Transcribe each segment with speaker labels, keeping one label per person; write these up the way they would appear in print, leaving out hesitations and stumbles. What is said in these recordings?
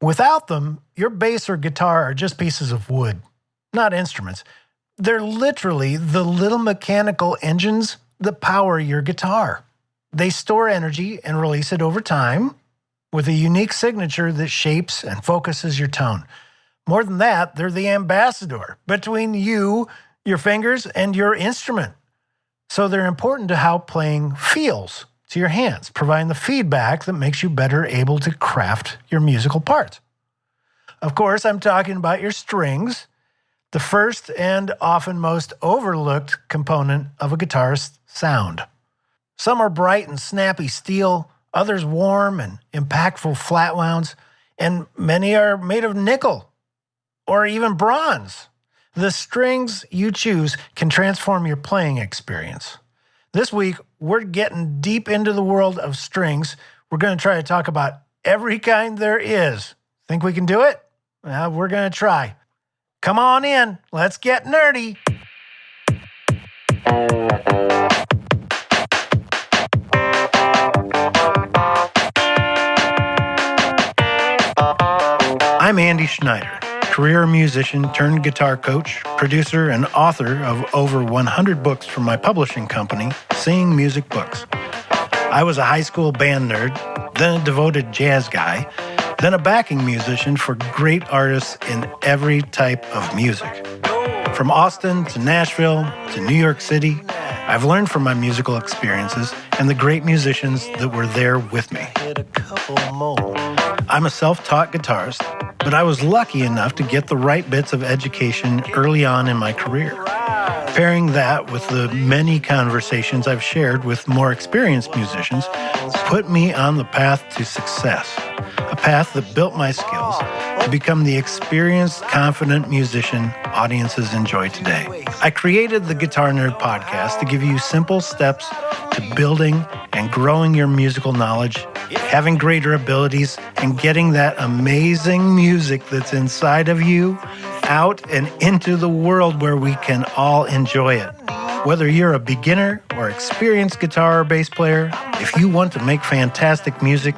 Speaker 1: Without them, your bass or guitar are just pieces of wood, not instruments. They're literally the little mechanical engines that power your guitar. They store energy and release it over time with a unique signature that shapes and focuses your tone. More than that, they're the ambassador between you, your fingers, and your instrument. So they're important to how playing feels to your hands, providing the feedback that makes you better able to craft your musical parts. Of course, I'm talking about your strings, the first and often most overlooked component of a guitarist's sound. Some are bright and snappy steel, others warm and impactful flatwounds, and many are made of nickel or even bronze. The strings you choose can transform your playing experience. This week, we're getting deep into the world of strings. We're going to try to talk about every kind there is. Think we can do it? Well, we're going to try. Come on in. Let's get nerdy. I'm Andy Schneider, career musician turned guitar coach, producer, and author of over 100 books from my publishing company, Sing Music Books. I was a high school band nerd, then a devoted jazz guy, then a backing musician for great artists in every type of music. From Austin to Nashville to New York City, I've learned from my musical experiences and the great musicians that were there with me. I'm a self-taught guitarist, but I was lucky enough to get the right bits of education early on in my career. Pairing that with the many conversations I've shared with more experienced musicians put me on the path to success, a path that built my skills to become the experienced, confident musician audiences enjoy today. I created the Guitar Nerd podcast to give you simple steps to building and growing your musical knowledge, having greater abilities, and getting that amazing music that's inside of you out and into the world where we can all enjoy it. Whether you're a beginner or experienced guitar or bass player, if you want to make fantastic music,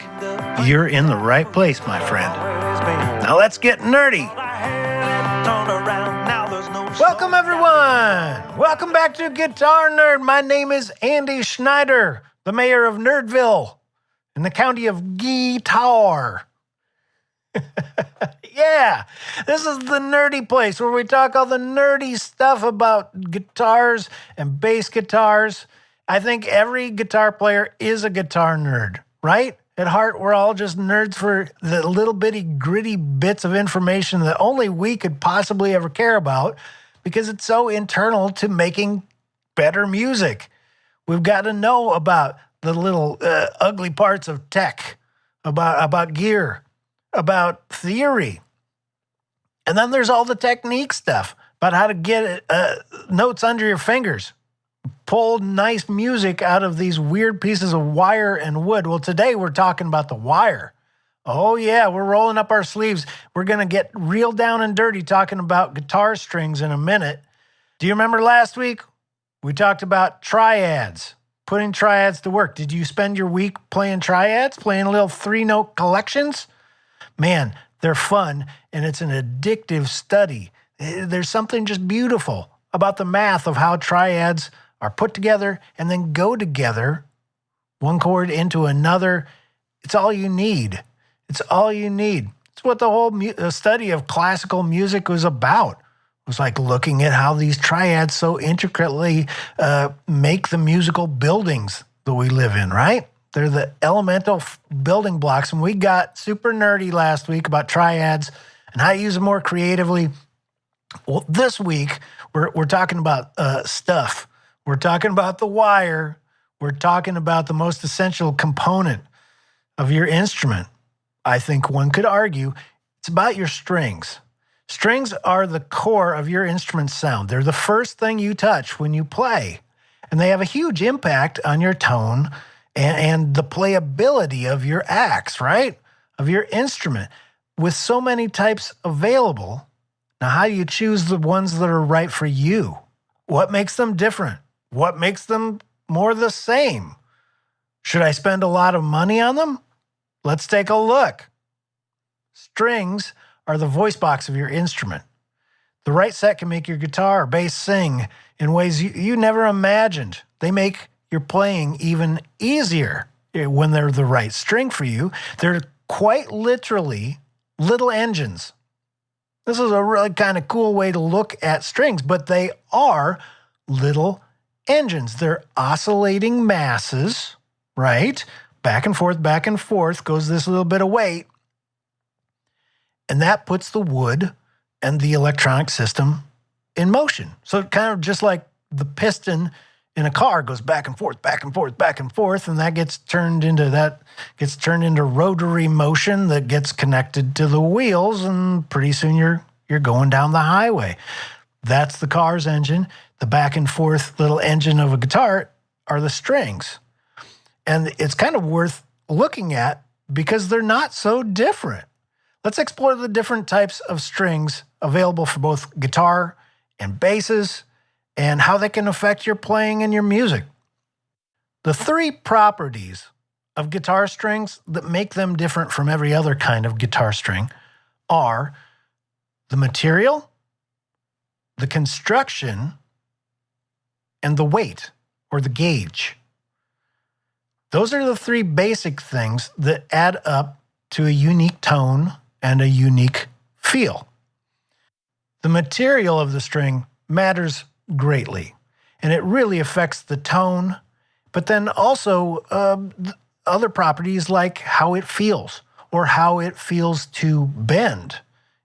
Speaker 1: you're in the right place, my friend. Now let's get nerdy. Welcome, everyone. Welcome back to Guitar Nerd. My name is Andy Schneider, the mayor of Nerdville in the county of Guitar. Yeah, this is the nerdy place where we talk all the nerdy stuff about guitars and bass guitars. I think every guitar player is a guitar nerd, right? At heart, we're all just nerds for the little bitty gritty bits of information that only we could possibly ever care about because it's so internal to making better music. We've got to know about the little ugly parts of tech, about gear, about theory. And then there's all the technique stuff about how to get notes under your fingers, pull nice music out of these weird pieces of wire and wood. Well, today we're talking about the wire. Oh, yeah, we're rolling up our sleeves. We're going to get real down and dirty talking about guitar strings in a minute. Do you remember last week? We talked about triads, putting triads to work. Did you spend your week playing triads, playing little 3-note collections? Man, they're fun, and it's an addictive study. There's something just beautiful about the math of how triads are put together and then go together, one chord into another. It's all you need. It's all you need. It's what the whole study of classical music was about. It was like looking at how these triads so intricately make the musical buildings that we live in, right? They're the elemental building blocks. And we got super nerdy last week about triads and how to use them more creatively. Well, this week, we're talking about stuff. We're talking about the wire. We're talking about the most essential component of your instrument. I think one could argue it's about your strings. Strings are the core of your instrument's sound. They're the first thing you touch when you play. And they have a huge impact on your tone and the playability of your acts, right? Of your instrument. With so many types available, now how do you choose the ones that are right for you? What makes them different? What makes them more the same? Should I spend a lot of money on them? Let's take a look. Strings are the voice box of your instrument. The right set can make your guitar or bass sing in ways you never imagined. They make your playing even easier when they're the right string for you. They're quite literally little engines. This is a really kind of cool way to look at strings, but they are little engines. They're oscillating masses, right? Back and forth goes this little bit of weight. And that puts the wood and the electronic system in motion. So kind of just like the piston in a car goes back and forth, and that gets turned into rotary motion that gets connected to the wheels, and pretty soon you're going down the highway. That's the car's engine. The back and forth little engine of a guitar are the strings. And it's kind of worth looking at because they're not so different. Let's explore the different types of strings available for both guitar and basses and how they can affect your playing and your music. The three properties of guitar strings that make them different from every other kind of guitar string are the material, the construction, and the weight or the gauge. Those are the three basic things that add up to a unique tone and a unique feel. The material of the string matters greatly, and it really affects the tone, but then also other properties like how it feels or how it feels to bend.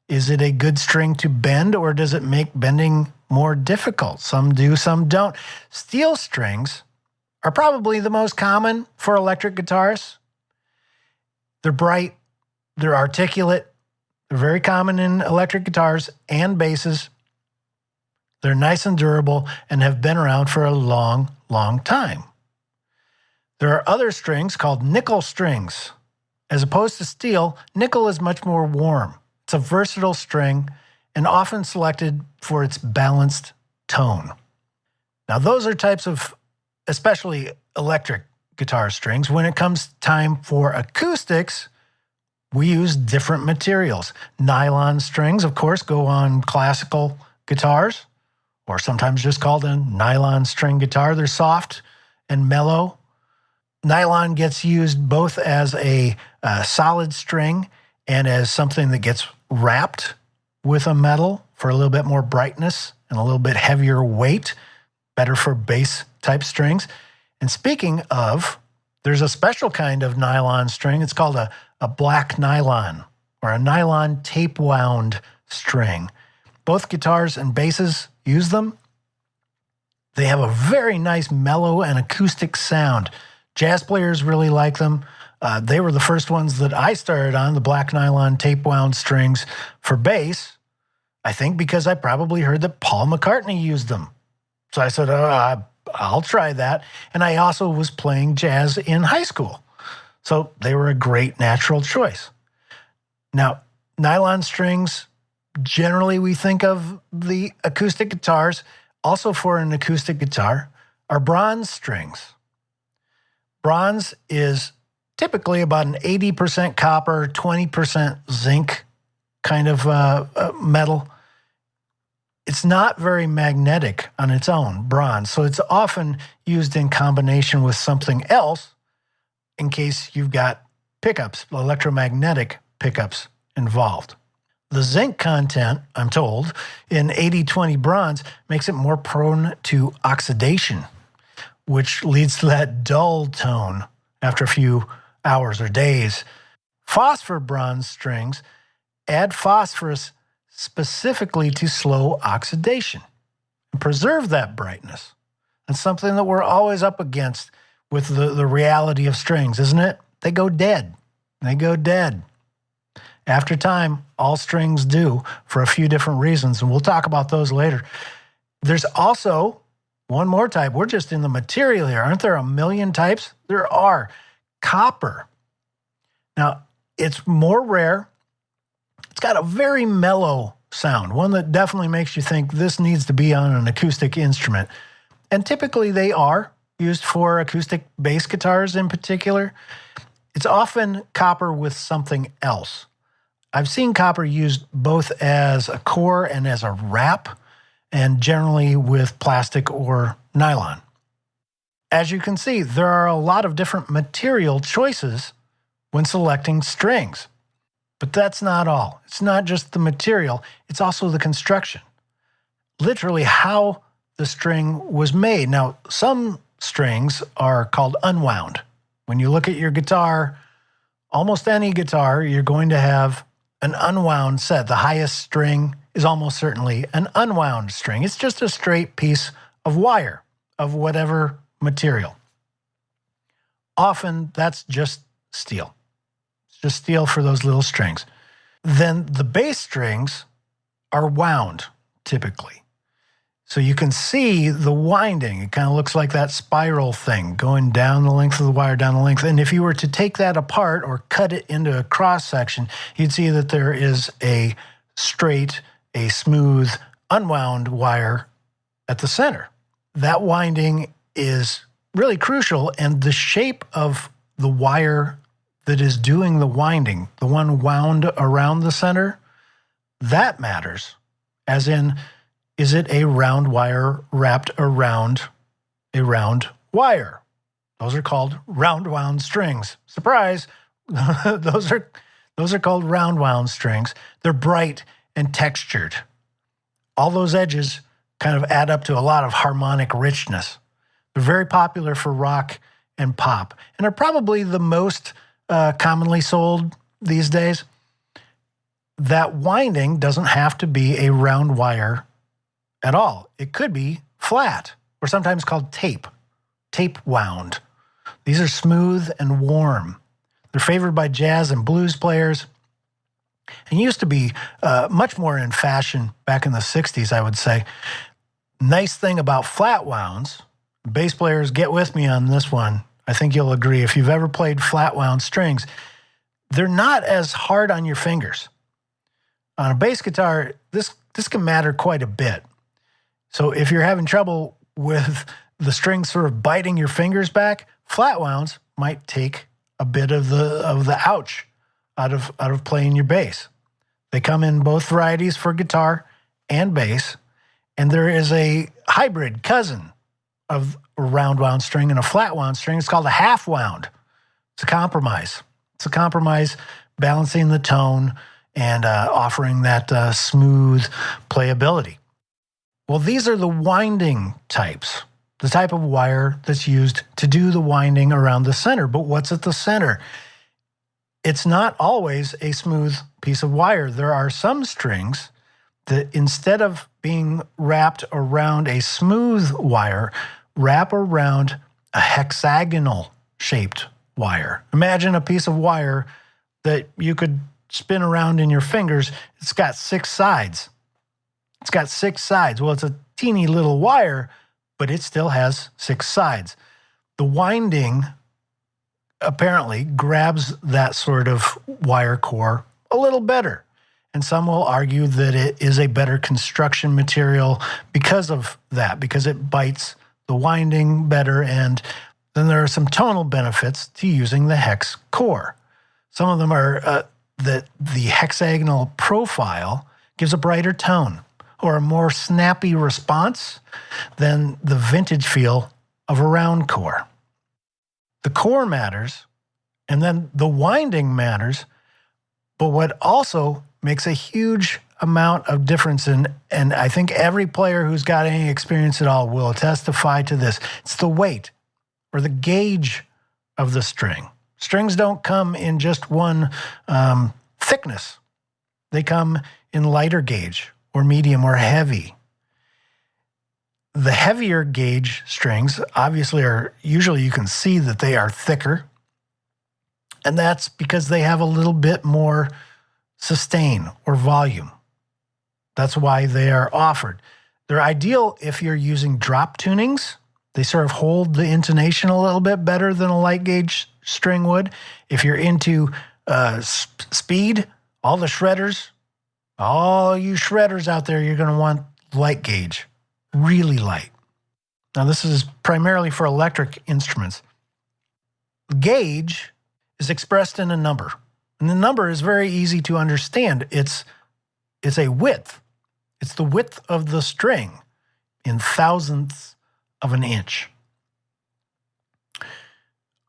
Speaker 1: Is it a good string to bend, or does it make bending more difficult? Some do, some don't. Steel strings are probably the most common for electric guitars. They're bright, they're articulate, they're very common in electric guitars and basses. They're nice and durable and have been around for a long, long time. There are other strings called nickel strings. As opposed to steel, nickel is much more warm. It's a versatile string and often selected for its balanced tone. Now, those are types of especially electric guitar strings. When it comes time for acoustics, we use different materials. Nylon strings, of course, go on classical guitars, or sometimes just called a nylon string guitar. They're soft and mellow. Nylon gets used both as a solid string and as something that gets wrapped with a metal for a little bit more brightness and a little bit heavier weight, better for bass type strings. And speaking of, there's a special kind of nylon string. It's called a black nylon or a nylon tape wound string. Both guitars and basses use them. They have a very nice mellow and acoustic sound. Jazz players really like them. They were the first ones that I started on, the black nylon tape wound strings for bass, I think because I probably heard that Paul McCartney used them. So I said, I'll try that. And I also was playing jazz in high school. So they were a great natural choice. Now, nylon strings, generally we think of the acoustic guitars, also for an acoustic guitar, are bronze strings. Bronze is typically about an 80% copper, 20% zinc kind of metal. It's not very magnetic on its own, bronze, so it's often used in combination with something else in case you've got pickups, electromagnetic pickups involved. The zinc content, I'm told, in 80-20 bronze makes it more prone to oxidation, which leads to that dull tone after a few hours or days. Phosphor bronze strings add phosphorus specifically to slow oxidation and preserve that brightness. That's something that we're always up against with the reality of strings, isn't it? They go dead. They go dead. After time, all strings do for a few different reasons, and we'll talk about those later. There's also one more type. We're just in the material here. Aren't there a million types? There are. Copper. Now, it's more rare. It's got a very mellow sound, one that definitely makes you think this needs to be on an acoustic instrument. And typically they are used for acoustic bass guitars in particular. It's often copper with something else. I've seen copper used both as a core and as a wrap, and generally with plastic or nylon. As you can see, there are a lot of different material choices when selecting strings. But that's not all. It's not just the material, it's also the construction. Literally how the string was made. Now, some strings are called unwound. When you look at your guitar, almost any guitar, you're going to have an unwound set. The highest string is almost certainly an unwound string. It's just a straight piece of wire of whatever material. Often that's just steel. It's just steel for those little strings. Then the bass strings are wound typically. So you can see the winding. It kind of looks like that spiral thing going down the length of the wire, down the length. And if you were to take that apart or cut it into a cross section, you'd see that there is a straight, a smooth, unwound wire at the center. That winding is really crucial, and the shape of the wire that is doing the winding, the one wound around the center, that matters. As in, is it a round wire wrapped around a round wire? Those are called round wound strings. Surprise! those are called round wound strings. They're bright and textured. All those edges kind of add up to a lot of harmonic richness. They're very popular for rock and pop, and are probably the most commonly sold these days. That winding doesn't have to be a round wire at all. It could be flat, or sometimes called tape wound. These are smooth and warm. They're favored by jazz and blues players, and used to be much more in fashion back in the 60s, I would say. Nice thing about flat wounds, bass players, get with me on this one. I think you'll agree. If you've ever played flat wound strings, they're not as hard on your fingers. On a bass guitar, this can matter quite a bit. So if you're having trouble with the strings sort of biting your fingers back, flat wounds might take a bit of the ouch out of playing your bass. They come in both varieties for guitar and bass, and there is a hybrid cousin of a round wound string and a flat wound string. It's called a half wound. It's a compromise. It's a compromise balancing the tone and offering that smooth playability. Well, these are the winding types, the type of wire that's used to do the winding around the center. But what's at the center? It's not always a smooth piece of wire. There are some strings that, instead of being wrapped around a smooth wire, wrap around a hexagonal shaped wire. Imagine a piece of wire that you could spin around in your fingers. It's got 6 sides. It's got 6 sides. Well, it's a teeny little wire, but it still has 6 sides. The winding apparently grabs that sort of wire core a little better. And some will argue that it is a better construction material because of that, because it bites the winding better. And then there are some tonal benefits to using the hex core. Some of them are that the hexagonal profile gives a brighter tone or a more snappy response than the vintage feel of a round core. The core matters, and then the winding matters, but what also makes a huge amount of difference, and I think every player who's got any experience at all will testify to this, it's the weight or the gauge of the string. Strings don't come in just one thickness. They come in lighter gauge or medium or heavy. The heavier gauge strings obviously are, usually you can see that they are thicker, and that's because they have a little bit more sustain or volume. That's why they are offered. They're ideal if you're using drop tunings. They sort of hold the intonation a little bit better than a light gauge string would. If you're into speed, all the shredders, all you shredders out there, you're going to want light gauge, really light. Now, this is primarily for electric instruments. Gauge is expressed in a number, And the number is very easy to understand. It's a width. It's the width of the string in thousandths of an inch.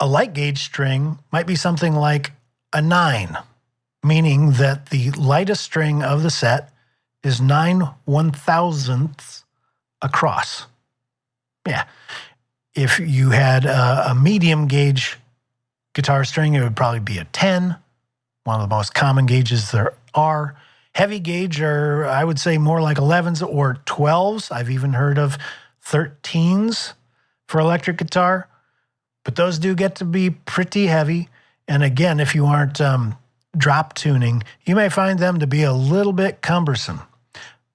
Speaker 1: A light gauge string might be something like a 9, meaning that the lightest string of the set is 9/1000ths across. Yeah. If you had a medium gauge guitar string, it would probably be a 10, one of the most common gauges there are. Heavy gauge are, I would say, more like 11s or 12s. I've even heard of 13s for electric guitar, but those do get to be pretty heavy. And again, if you aren't drop tuning, you may find them to be a little bit cumbersome.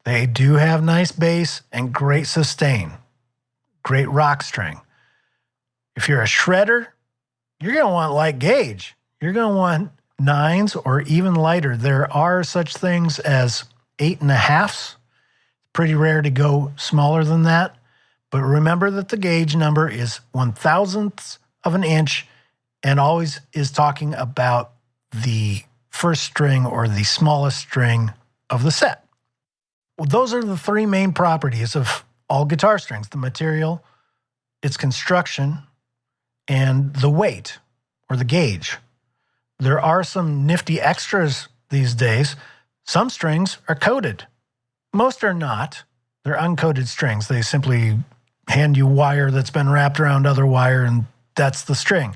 Speaker 1: They do have nice bass and great sustain, great rock string. If you're a shredder, you're going to want light gauge. You're going to want 9s or even lighter. There are such things as 8.5s. Pretty rare to go smaller than that. But remember that the gauge number is 1/1000ths of an inch and always is talking about the first string or the smallest string of the set. Well, those are the three main properties of all guitar strings: the material, its construction, and the weight or the gauge. There are some nifty extras these days. Some strings are coated. Most are not. They're uncoated strings. They simply hand you wire that's been wrapped around other wire, and that's the string.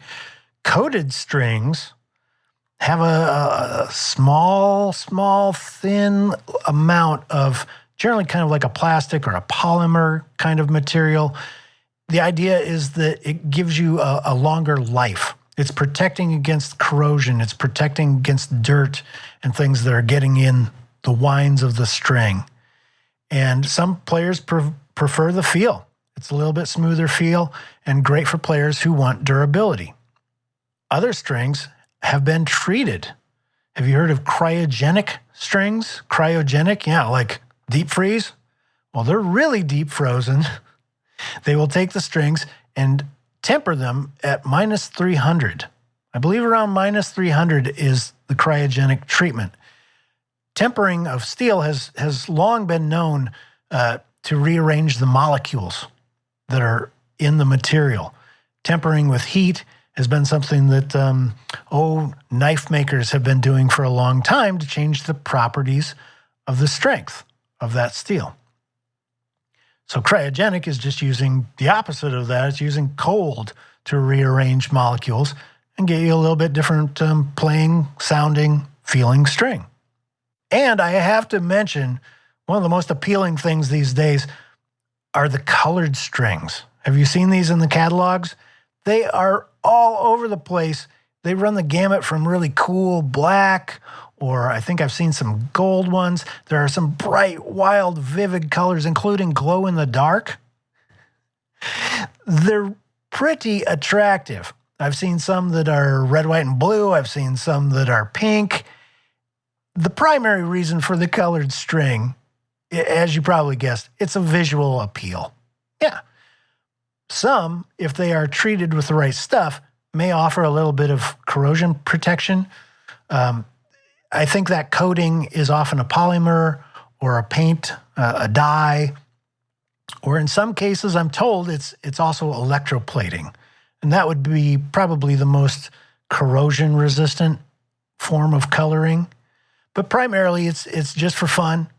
Speaker 1: Coated strings have a small, thin amount of generally kind of like a plastic or a polymer kind of material. The idea is that it gives you a longer life. It's protecting against corrosion. It's protecting against dirt and things that are getting in the winds of the string. And some players prefer the feel. It's a little bit smoother feel and great for players who want durability. Other strings have been treated. Have you heard of cryogenic strings? Cryogenic? Yeah, like deep freeze. Well, they're really deep frozen. They will take the strings and temper them at -300. I believe around -300 is the cryogenic treatment. Tempering of steel has long been known to rearrange the molecules that are in the material. Tempering with heat has been something that knife makers have been doing for a long time to change the properties of the strength of that steel. So cryogenic is just using the opposite of that. It's using cold to rearrange molecules and get you a little bit different playing, sounding, feeling string. And I have to mention, one of the most appealing things these days are the colored strings. Have you seen these in the catalogs? They are all over the place. They run the gamut from really cool black, or I think I've seen some gold ones. There are some bright, wild, vivid colors, including glow in the dark. They're pretty attractive. I've seen some that are red, white, and blue. I've seen some that are pink. The primary reason for the colored string, as you probably guessed, it's a visual appeal. Yeah. Some, if they are treated with the right stuff, may offer a little bit of corrosion protection. I think that coating is often a polymer or a paint, a dye, or in some cases, I'm told it's also electroplating. And that would be probably the most corrosion-resistant form of coloring. But primarily, it's just for fun,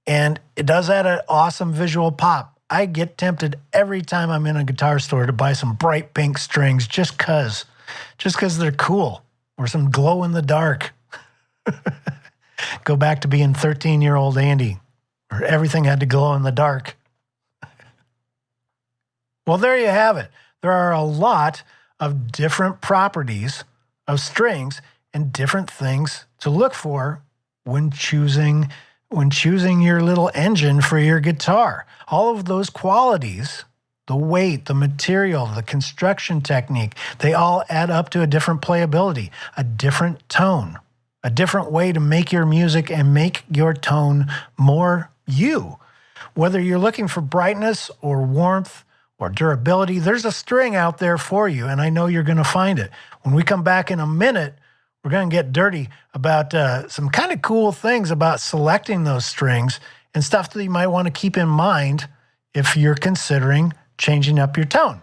Speaker 1: and it does add an awesome visual pop. I get tempted every time I'm in a guitar store to buy some bright pink strings just because they're cool, or some glow in the dark. Go back to being 13-year-old Andy, where everything had to glow in the dark. Well, there you have it. There are a lot of different properties of strings and different things to look for when choosing your little engine for your guitar. All of those qualities, the weight, the material, the construction technique, they all add up to a different playability, a different tone, a different way to make your music and make your tone more you. Whether you're looking for brightness or warmth or durability, there's a string out there for you, and I know you're going to find it. When we come back in a minute, We're going to get dirty about some kind of cool things about selecting those strings and stuff that you might want to keep in mind if you're considering changing up your tone.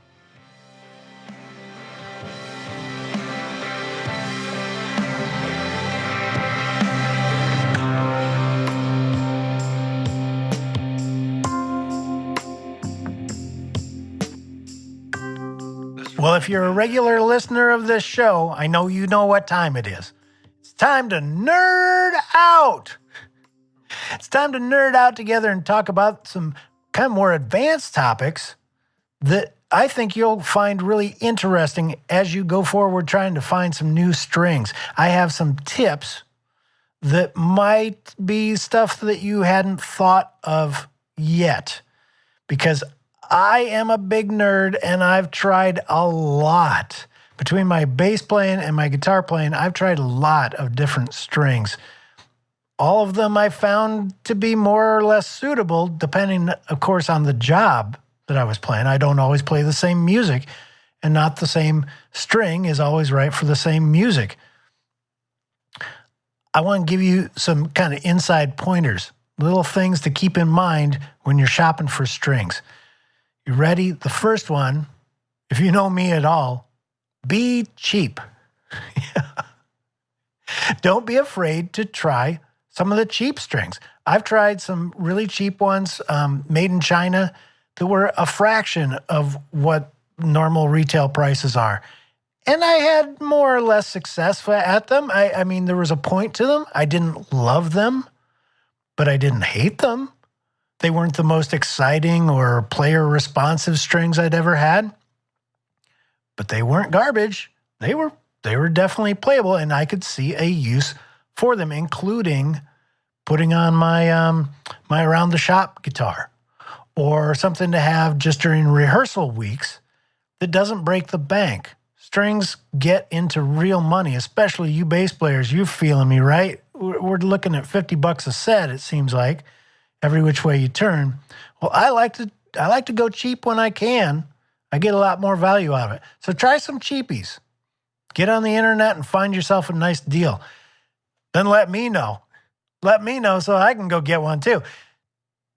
Speaker 1: Well, if you're a regular listener of this show, I know you know what time it is. It's time to nerd out. It's time to nerd out together and talk about some kind of more advanced topics that I think you'll find really interesting as you go forward trying to find some new strings. I have some tips that might be stuff that you hadn't thought of yet, because I am a big nerd and I've tried a lot. Between my bass playing and my guitar playing, I've tried a lot of different strings. All of them I found to be more or less suitable, depending, of course, on the job that I was playing. I don't always play the same music, and not the same string is always right for the same music. I want to give you some kind of inside pointers, little things to keep in mind when you're shopping for strings. You ready? The first one, if you know me at all, be cheap. Don't be afraid to try some of the cheap strings. I've tried some really cheap ones made in China that were a fraction of what normal retail prices are. And I had more or less success at them. I mean, there was a point to them. I didn't love them, but I didn't hate them. They weren't the most exciting or player-responsive strings I'd ever had, but they weren't garbage. They were definitely playable, and I could see a use for them, including putting on my my around the shop guitar, or something to have just during rehearsal weeks that doesn't break the bank. Strings get into real money, especially you bass players. You're feeling me, right? We're looking at $50 a set, it seems like, every which way you turn. Well, I like to go cheap when I can. I get a lot more value out of it. So try some cheapies. Get on the internet and find yourself a nice deal. Then let me know. Let me know so I can go get one too.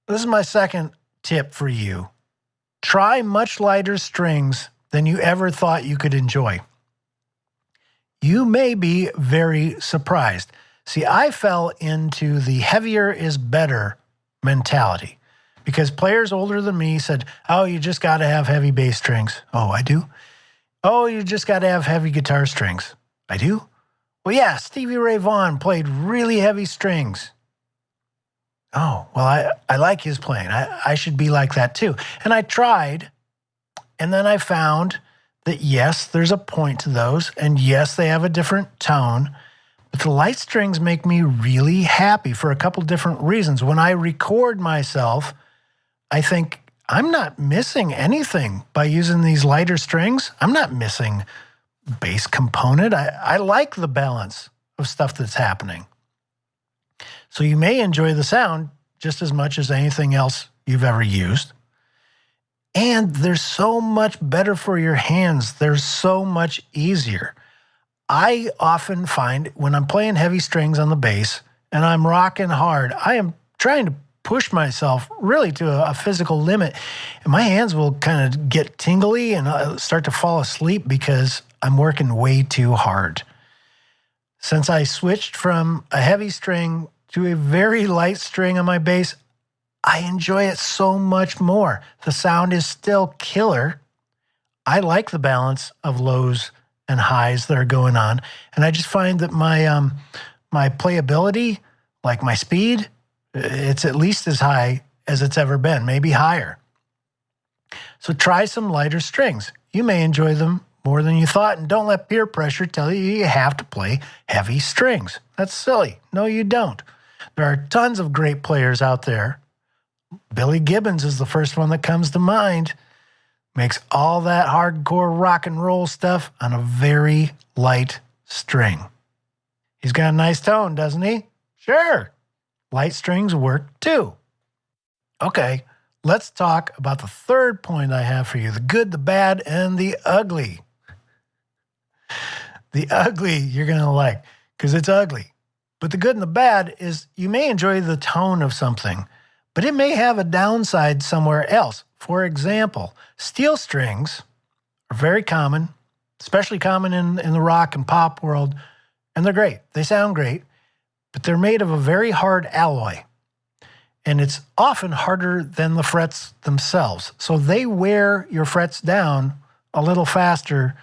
Speaker 1: This is my second tip for you. Try much lighter strings than you ever thought you could enjoy. You may be very surprised. See, I fell into the heavier is better mentality because players older than me said, oh, you just got to have heavy bass strings. Oh, I do? Oh, you just got to have heavy guitar strings. I do? Well, yeah, Stevie Ray Vaughan played really heavy strings. Oh, well, I like his playing. I should be like that too. And I tried, and then I found that yes, there's a point to those, and yes, they have a different tone, but the light strings make me really happy for a couple different reasons. When I record myself, I think I'm not missing anything by using these lighter strings. I'm not missing bass component. I like the balance of stuff that's happening. So you may enjoy the sound just as much as anything else you've ever used. And they're so much better for your hands. They're so much easier. I often find when I'm playing heavy strings on the bass and I'm rocking hard, I am trying to push myself really to a physical limit. And my hands will kind of get tingly and I'll start to fall asleep because I'm working way too hard. Since I switched from a heavy string to a very light string on my bass, I enjoy it so much more. The sound is still killer. I like the balance of lows and highs that are going on. And I just find that my my playability, like my speed, it's at least as high as it's ever been, maybe higher. So try some lighter strings. You may enjoy them more than you thought, and don't let peer pressure tell you you have to play heavy strings. That's silly. No, you don't. There are tons of great players out there. Billy Gibbons is the first one that comes to mind. Makes all that hardcore rock and roll stuff on a very light string. He's got a nice tone, doesn't he? Sure. Light strings work too. Okay, let's talk about the third point I have for you. The good, the bad, and the ugly. The ugly you're going to like. because it's ugly. But the good and the bad is you may enjoy the tone of something, but it may have a downside somewhere else. For example, steel strings are very common, especially common in the rock and pop world, and they're great. They sound great, but they're made of a very hard alloy, and it's often harder than the frets themselves. So they wear your frets down a little faster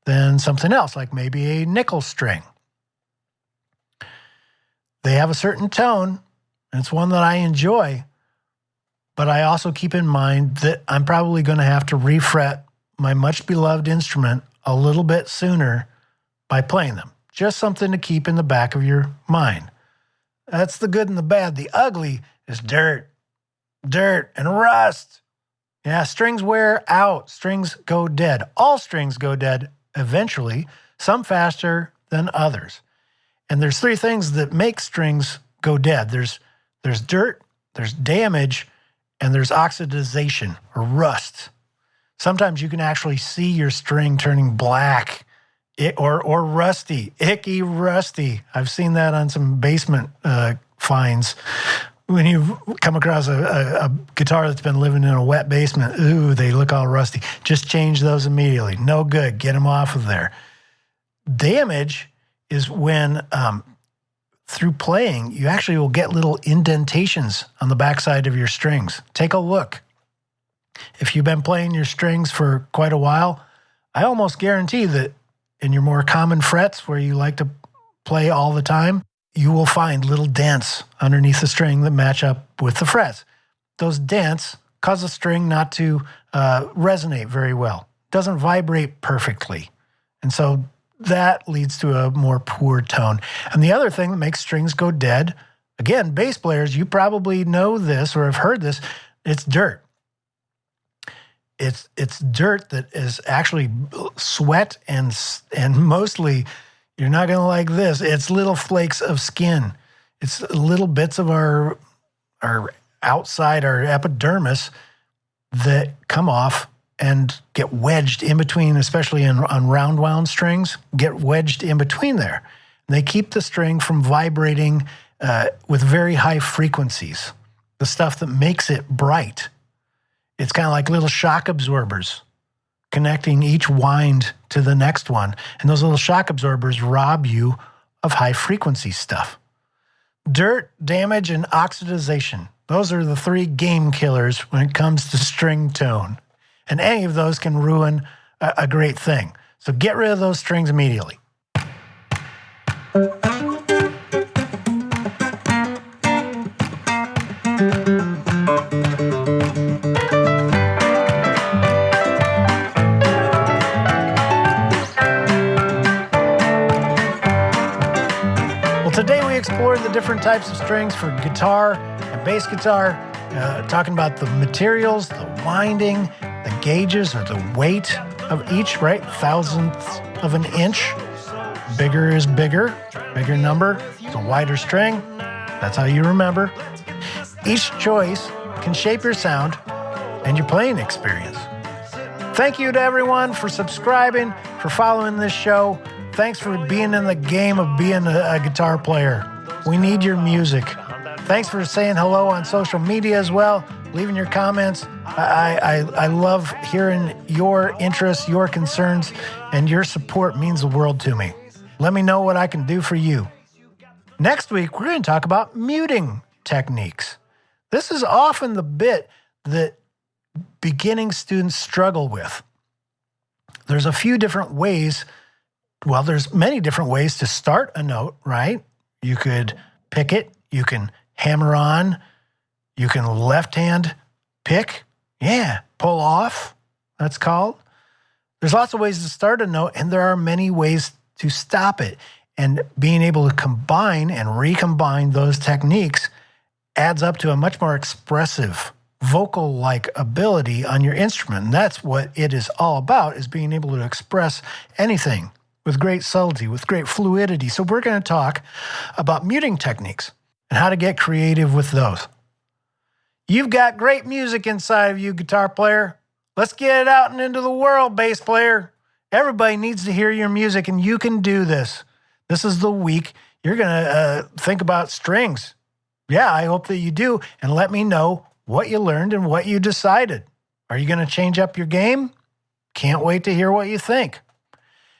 Speaker 1: than something else, like maybe a nickel string. They have a certain tone, and it's one that I enjoy, but I also keep in mind that I'm probably going to have to refret my much beloved instrument a little bit sooner by playing them. Just something to keep in the back of your mind. That's the good and the bad. The ugly is dirt and rust. Yeah, strings wear out. Strings go dead. All strings go dead eventually, some faster than others. And there's three things that make strings go dead. There's dirt, there's damage, and there's oxidation or rust. Sometimes you can actually see your string turning black or rusty, icky rusty. I've seen that on some basement finds. When you come across a guitar that's been living in a wet basement, ooh, they look all rusty. Just change those immediately. No good. Get them off of there. Damage is when, through playing, you actually will get little indentations on the backside of your strings. Take a look. If you've been playing your strings for quite a while, I almost guarantee that in your more common frets where you like to play all the time, you will find little dents underneath the string that match up with the frets. Those dents cause the string not to resonate very well. It doesn't vibrate perfectly. And so that leads to a more poor tone. And the other thing that makes strings go dead, again, bass players, you probably know this or have heard this, it's dirt. It's dirt that is actually sweat and mostly, you're not going to like this, it's little flakes of skin. It's little bits of our outside, our epidermis that come off and get wedged in between, especially on roundwound strings, get wedged in between there. And they keep the string from vibrating with very high frequencies, the stuff that makes it bright. It's kind of like little shock absorbers connecting each wind to the next one. And those little shock absorbers rob you of high frequency stuff. Dirt, damage, and oxidation. Those are the three game killers when it comes to string tone. And any of those can ruin a great thing. So get rid of those strings immediately. Today we explored the different types of strings for guitar and bass guitar, talking about the materials, the winding, the gauges or the weight of each, right? Thousandths of an inch. Bigger is bigger number. It's a wider string. That's how you remember. Each choice can shape your sound and your playing experience. Thank you to everyone for subscribing, for following this show. Thanks for being in the game of being a guitar player. We need your music. Thanks for saying hello on social media as well, leaving your comments. I love hearing your interests, your concerns, and your support means the world to me. Let me know what I can do for you. Next week, we're going to talk about muting techniques. This is often the bit that beginning students struggle with. There's a few different ways. Well, there's many different ways to start a note, right? You could pick it. You can hammer on. You can left hand pick. Yeah, pull off, that's called. There's lots of ways to start a note, and there are many ways to stop it. And being able to combine and recombine those techniques adds up to a much more expressive, vocal-like ability on your instrument. And that's what it is all about, is being able to express anything with great subtlety, with great fluidity. So we're going to talk about muting techniques and how to get creative with those. You've got great music inside of you, guitar player. Let's get it out and into the world, bass player. Everybody needs to hear your music, and you can do this. This is the week you're going to think about strings. Yeah, I hope that you do. And let me know what you learned and what you decided. Are you going to change up your game? Can't wait to hear what you think.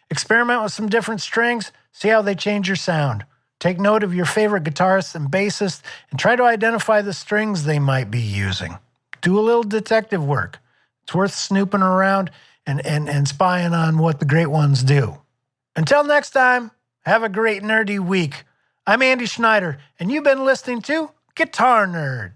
Speaker 1: Experiment with some different strings. See how they change your sound. Take note of your favorite guitarists and bassists and try to identify the strings they might be using. Do a little detective work. It's worth snooping around and spying on what the great ones do. Until next time, have a great nerdy week. I'm Andy Schneider, and you've been listening to Guitar Nerd.